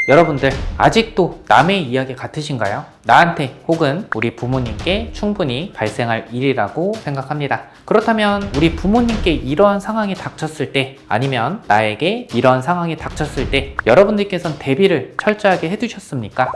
여러분들 아직도 남의 이야기 같으신가요? 나한테 혹은 우리 부모님께 충분히 발생할 일이라고 생각합니다. 그렇다면 우리 부모님께 이러한 상황이 닥쳤을 때, 아니면 나에게 이러한 상황이 닥쳤을 때 여러분들께서는 대비를 철저하게 해두셨습니까?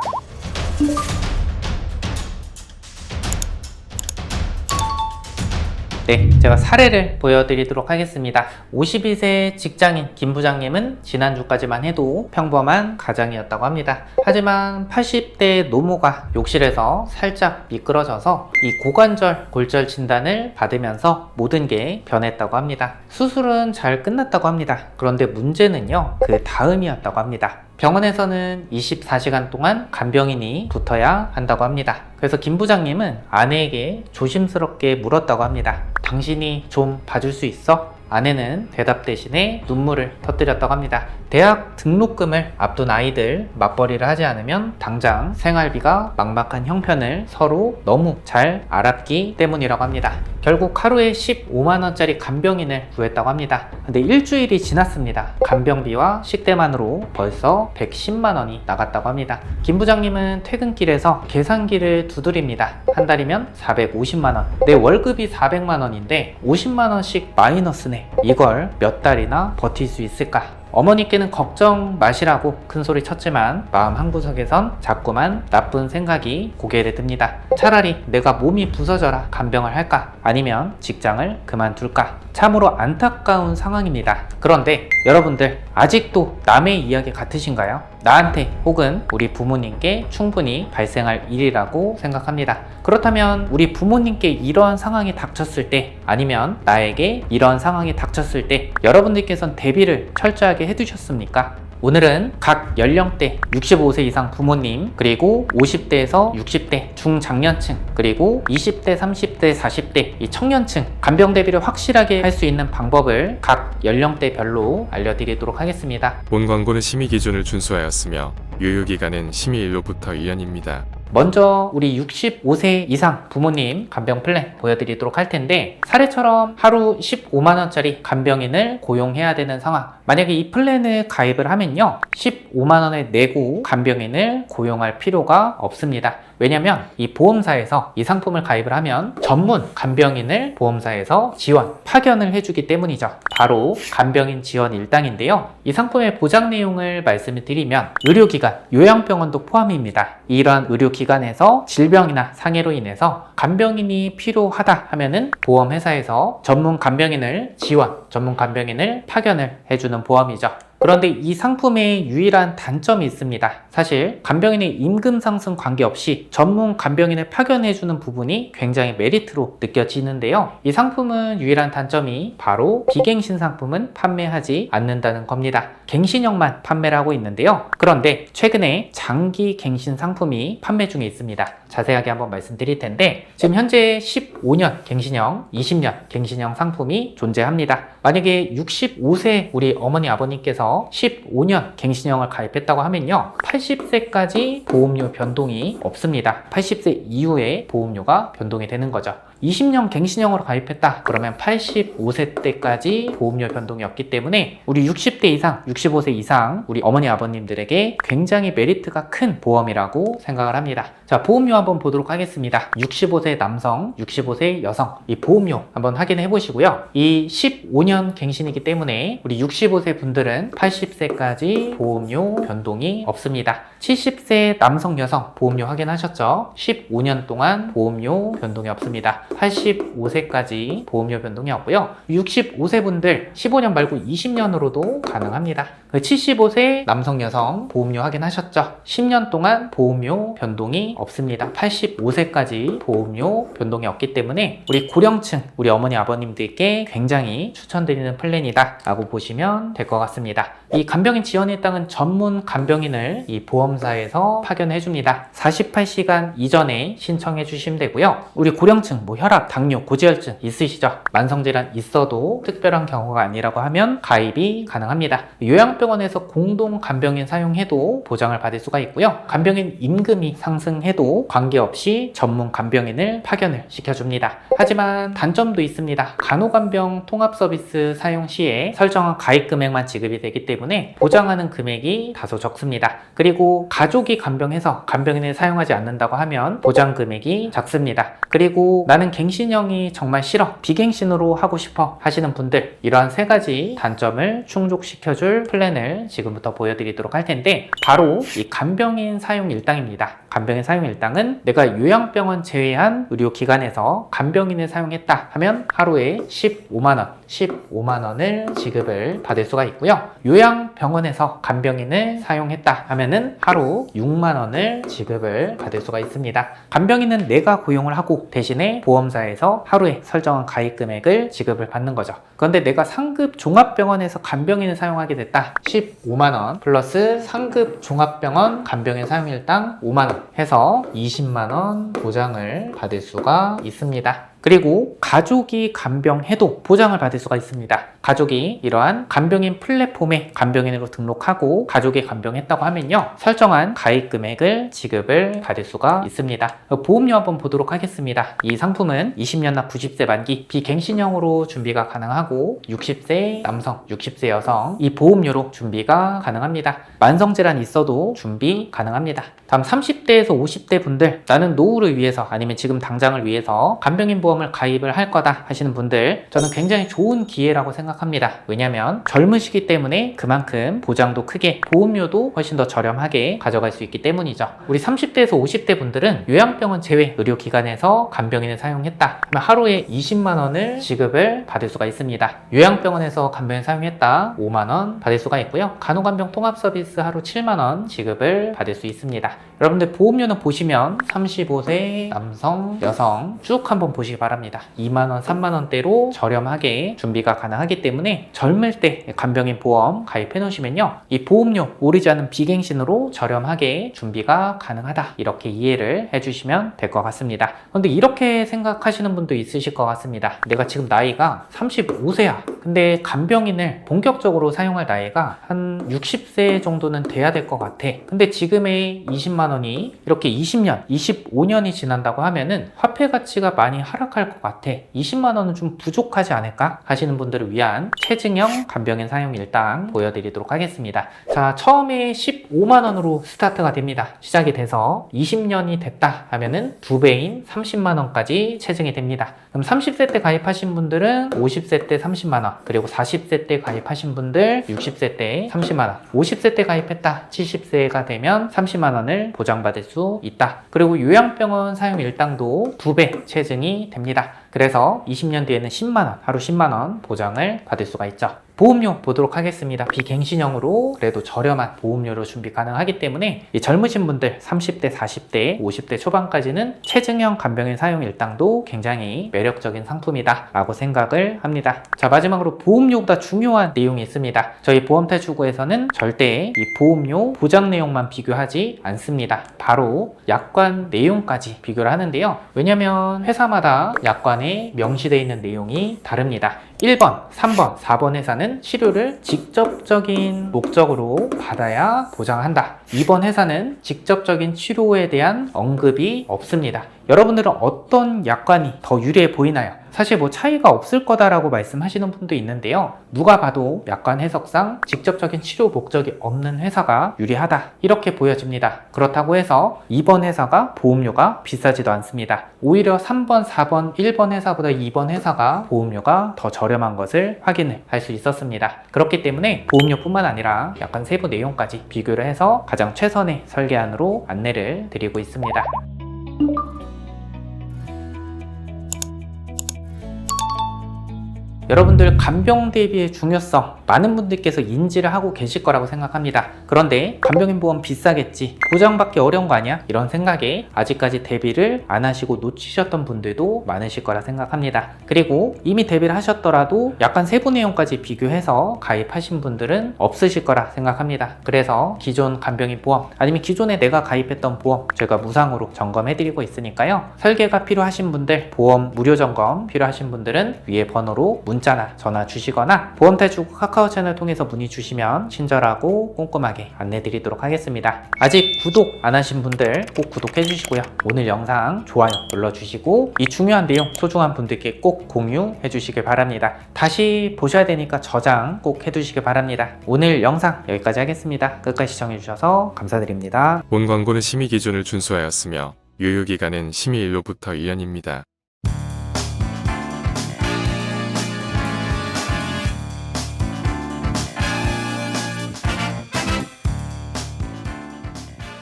네, 제가 사례를 보여드리도록 하겠습니다. 52세 직장인 김 부장님은 지난주까지만 해도 평범한 가장이었다고 합니다. 하지만 80대 노모가 욕실에서 살짝 미끄러져서 이 고관절 골절 진단을 받으면서 모든 게 변했다고 합니다. 수술은 잘 끝났다고 합니다. 그런데 문제는요, 그 다음이었다고 합니다. 병원에서는 24시간 동안 간병인이 붙어야 한다고 합니다. 그래서 김 부장님은 아내에게 조심스럽게 물었다고 합니다. 당신이 좀 봐줄 수 있어? 아내는 대답 대신에 눈물을 터뜨렸다고 합니다. 대학 등록금을 앞둔 아이들, 맞벌이를 하지 않으면 당장 생활비가 막막한 형편을 서로 너무 잘 알았기 때문이라고 합니다. 결국 하루에 15만원짜리 간병인을 구했다고 합니다. 근데 일주일이 지났습니다. 간병비와 식대만으로 벌써 110만원이 나갔다고 합니다. 김 부장님은 퇴근길에서 계산기를 두드립니다. 한 달이면 450만원. 내 월급이 400만원인데 50만원씩 마이너스네. 이걸 몇 달이나 버틸 수 있을까? 어머니께는 걱정 마시라고 큰 소리 쳤지만 마음 한구석에선 자꾸만 나쁜 생각이 고개를 듭니다. 차라리 내가 몸이 부서져라 간병을 할까? 아니면 직장을 그만둘까? 참으로 안타까운 상황입니다. 그런데 여러분들 아직도 남의 이야기 같으신가요? 나한테 혹은 우리 부모님께 충분히 발생할 일이라고 생각합니다. 그렇다면 우리 부모님께 이러한 상황이 닥쳤을 때, 아니면 나에게 이러한 상황이 닥쳤을 때 여러분들께서는 대비를 철저하게 해두셨습니까? 오늘은 각 연령대 65세 이상 부모님, 그리고 50대에서 60대 중장년층, 그리고 20대, 30대, 40대 이 청년층 간병 대비를 확실하게 할 수 있는 방법을 각 연령대별로 알려드리도록 하겠습니다. 본 광고는 심의 기준을 준수하였으며 유효기간은 심의일로부터 1년입니다. 먼저 우리 65세 이상 부모님 간병 플랜 보여드리도록 할 텐데, 사례처럼 하루 15만원짜리 간병인을 고용해야 되는 상황, 만약에 이 플랜을 가입을 하면요 15만원을 내고 간병인을 고용할 필요가 없습니다. 왜냐면 이 보험사에서 이 상품을 가입을 하면 전문 간병인을 보험사에서 지원, 파견을 해주기 때문이죠. 바로 간병인 지원 일당인데요, 이 상품의 보장 내용을 말씀을 드리면 의료기관, 요양병원도 포함입니다. 이러한 의료기관에서 질병이나 상해로 인해서 간병인이 필요하다 하면은 보험회사에서 전문 간병인을 지원, 전문 간병인을 파견을 해주는 보험이죠. 그런데 이 상품의 유일한 단점이 있습니다. 사실 간병인의 임금 상승 관계없이 전문 간병인을 파견해주는 부분이 굉장히 메리트로 느껴지는데요, 이 상품은 유일한 단점이 바로 비갱신 상품은 판매하지 않는다는 겁니다. 갱신형만 판매를 하고 있는데요, 그런데 최근에 장기 갱신 상품이 판매 중에 있습니다. 자세하게 한번 말씀드릴 텐데, 지금 현재 15년 갱신형, 20년 갱신형 상품이 존재합니다. 만약에 65세 우리 어머니 아버님께서 15년 갱신형을 가입했다고 하면요 80세까지 보험료 변동이 없습니다. 80세 이후에 보험료가 변동이 되는 거죠. 20년 갱신형으로 가입했다 그러면 85세 때까지 보험료 변동이 없기 때문에 우리 60대 이상, 65세 이상 우리 어머니 아버님들에게 굉장히 메리트가 큰 보험이라고 생각을 합니다. 자, 보험료 한번 보도록 하겠습니다. 65세 남성, 65세 여성 이 보험료 한번 확인해 보시고요, 이 15년 갱신이기 때문에 우리 65세 분들은 80세까지 보험료 변동이 없습니다. 70세 남성, 여성 보험료 확인하셨죠? 15년 동안 보험료 변동이 없습니다. 85세까지 보험료 변동이 없고요. 65세 분들 15년 말고 20년으로도 가능합니다. 75세 남성, 여성 보험료 확인하셨죠? 10년 동안 보험료 변동이 없습니다. 85세까지 보험료 변동이 없기 때문에 우리 고령층, 우리 어머니 아버님들께 굉장히 추천드리는 플랜이다 라고 보시면 될 것 같습니다. 이 간병인 지원 일당은 전문 간병인을 이 보험사에서 파견해 줍니다. 48시간 이전에 신청해 주시면 되고요. 우리 고령층, 혈압, 당뇨, 고지혈증 있으시죠? 만성질환 있어도 특별한 경우가 아니라고 하면 가입이 가능합니다. 요양병원에서 공동 간병인 사용해도 보장을 받을 수가 있고요. 간병인 임금이 상승해도 관계없이 전문 간병인을 파견을 시켜줍니다. 하지만 단점도 있습니다. 간호간병 통합 서비스 사용 시에 설정한 가입 금액만 지급이 되기 때문에 보장하는 금액이 다소 적습니다. 그리고 가족이 간병해서 간병인을 사용하지 않는다고 하면 보장 금액이 작습니다. 그리고 나는 갱신형이 정말 싫어, 비갱신으로 하고 싶어 하시는 분들, 이러한 세 가지 단점을 충족시켜줄 플랜을 지금부터 보여드리도록 할 텐데, 바로 이 간병인 사용 일당입니다. 간병인 사용 일당은 내가 요양병원 제외한 의료기관에서 간병인을 사용했다 하면 하루에 15만원을 지급을 받을 수가 있고요. 요양병원에서 간병인을 사용했다 하면은 하루 6만원을 지급을 받을 수가 있습니다. 간병인은 내가 고용을 하고 대신에 보험사에서 하루에 설정한 가입 금액을 지급을 받는 거죠. 그런데 내가 상급 종합병원에서 간병인을 사용하게 됐다. 15만원 플러스 상급 종합병원 간병인 사용일당 5만원 해서 20만원 보장을 받을 수가 있습니다. 그리고 가족이 간병해도 보장을 받을 수가 있습니다. 가족이 이러한 간병인 플랫폼에 간병인으로 등록하고 가족이 간병했다고 하면요, 설정한 가입 금액을 지급을 받을 수가 있습니다. 보험료 한번 보도록 하겠습니다. 이 상품은 20년 납 90세 만기 비갱신형으로 준비가 가능하고 60세 남성, 60세 여성 이 보험료로 준비가 가능합니다. 만성질환 있어도 준비 가능합니다. 다음 30대에서 50대 분들, 나는 노후를 위해서 아니면 지금 당장을 위해서 간병인 보험을 가입을 할 거다 하시는 분들, 저는 굉장히 좋은 기회라고 생각합니다. 왜냐면 젊으시기 때문에 그만큼 보장도 크게, 보험료도 훨씬 더 저렴하게 가져갈 수 있기 때문이죠. 우리 30대에서 50대 분들은 요양병원 제외 의료기관에서 간병인을 사용했다 그러면 하루에 20만원을 지급을 받을 수가 있습니다. 요양병원에서 간병인 사용했다 5만원 받을 수가 있고요. 간호간병 통합 서비스 하루 7만원 지급을 받을 수 있습니다. 여러분들 보험료는 보시면 35세 남성, 여성 쭉 한번 보시기 바랍니다. 2만원, 3만원대로 저렴하게 준비가 가능하기 때문에 젊을 때 간병인 보험 가입해 놓으시면요, 이 보험료 오르지 않은 비갱신으로 저렴하게 준비가 가능하다, 이렇게 이해를 해주시면 될 것 같습니다. 그런데 이렇게 생각하시는 분도 있으실 것 같습니다. 내가 지금 나이가 35세야. 근데 간병인을 본격적으로 사용할 나이가 한 60세 정도는 돼야 될 것 같아. 근데 지금의 20만원이 이렇게 20년, 25년이 지난다고 하면은 화폐 가치가 많이 하락할 것 같아. 20만원은 좀 부족하지 않을까 하시는 분들을 위한 체증형 간병인 사용 일당 보여드리도록 하겠습니다. 자, 처음에 15만원으로 스타트가 됩니다. 시작이 돼서 20년이 됐다 하면은 2배인 30만원까지 체증이 됩니다. 그럼 30세 때 가입하신 분들은 50세 때 30만원, 그리고 40세 때 가입하신 분들 60세 때 30만원, 50세 때 가입했다 70세가 되면 30만원을 보장받을 수 있다. 그리고 요양병원 사용 일당도 2배 체증이 됩니다. 그래서 20년 뒤에는 10만원, 하루 10만원 보장을 받을 수가 있죠. 보험료 보도록 하겠습니다. 비갱신형으로 그래도 저렴한 보험료로 준비 가능하기 때문에 이 젊으신 분들 30대, 40대, 50대 초반까지는 체증형 간병인 사용 일당도 굉장히 매력적인 상품이다 라고 생각을 합니다. 자, 마지막으로 보험료보다 중요한 내용이 있습니다. 저희 보험탈출구에서는 절대 이 보험료 보장 내용만 비교하지 않습니다. 바로 약관 내용까지 비교를 하는데요. 왜냐면 회사마다 약관에 명시되어 있는 내용이 다릅니다. 1번, 3번, 4번 회사는 치료를 직접적인 목적으로 받아야 보장한다. 2번 회사는 직접적인 치료에 대한 언급이 없습니다. 여러분들은 어떤 약관이 더 유리해 보이나요? 사실 뭐 차이가 없을 거다라고 말씀하시는 분도 있는데요. 누가 봐도 약관 해석상 직접적인 치료 목적이 없는 회사가 유리하다, 이렇게 보여집니다. 그렇다고 해서 2번 회사가 보험료가 비싸지도 않습니다. 오히려 3번, 4번, 1번 회사보다 2번 회사가 보험료가 더 저렴한 것을 확인을 할 수 있었습니다. 그렇기 때문에 보험료뿐만 아니라 약관 세부 내용까지 비교를 해서 가장 최선의 설계안으로 안내를 드리고 있습니다. 여러분들 간병 대비의 중요성 많은 분들께서 인지를 하고 계실 거라고 생각합니다. 그런데 간병인 보험 비싸겠지, 보장받기 어려운 거 아니야? 이런 생각에 아직까지 대비를 안 하시고 놓치셨던 분들도 많으실 거라 생각합니다. 그리고 이미 대비를 하셨더라도 약간 세부 내용까지 비교해서 가입하신 분들은 없으실 거라 생각합니다. 그래서 기존 간병인 보험 아니면 기존에 내가 가입했던 보험 제가 무상으로 점검해드리고 있으니까요. 설계가 필요하신 분들, 보험 무료 점검 필요하신 분들은 위에 번호로 문자나 전화 주시거나 보험탈출구 카카오 채널 통해서 문의 주시면 친절하고 꼼꼼하게 안내 드리도록 하겠습니다. 아직 구독 안 하신 분들 꼭 구독해 주시고요. 오늘 영상 좋아요 눌러주시고 이 중요한 내용 소중한 분들께 꼭 공유해 주시길 바랍니다. 다시 보셔야 되니까 저장 꼭 해두시길 바랍니다. 오늘 영상 여기까지 하겠습니다. 끝까지 시청해 주셔서 감사드립니다. 본 광고는 심의 기준을 준수하였으며 유효기간은 심의일로부터 1년입니다.